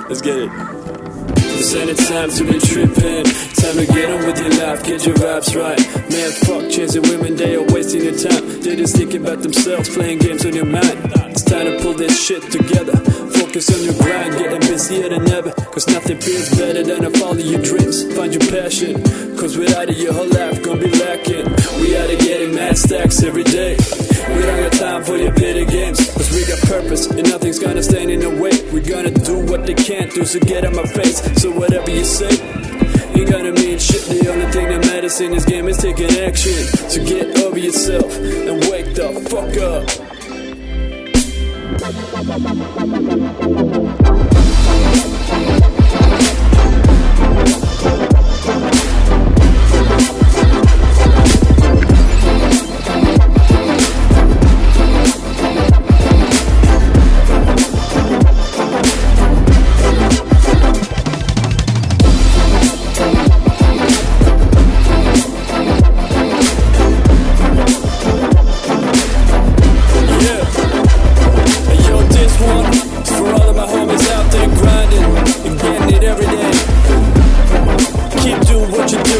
Let's get it. This ain't a time to be tripping. Time to get on with your life, get your vibes right. Man, fuck chasing women, they are wasting your time. They just thinking about themselves, playing games on your mind. It's time to pull this shit together. Focus on your grind, getting busier than ever. Cause nothing feels better than to follow your dreams. Find your passion, cause without it your whole life gonna be lacking. We out of getting mad stacks every day. We don't got time for your petty games. Cause we got purpose and nothing's gonna stand in the way. We're gonna do what they can't do, so get on my face. So whatever you say ain't gonna mean shit. The only thing that matters in this game is taking action. So get over yourself and wake the fuck up. What you do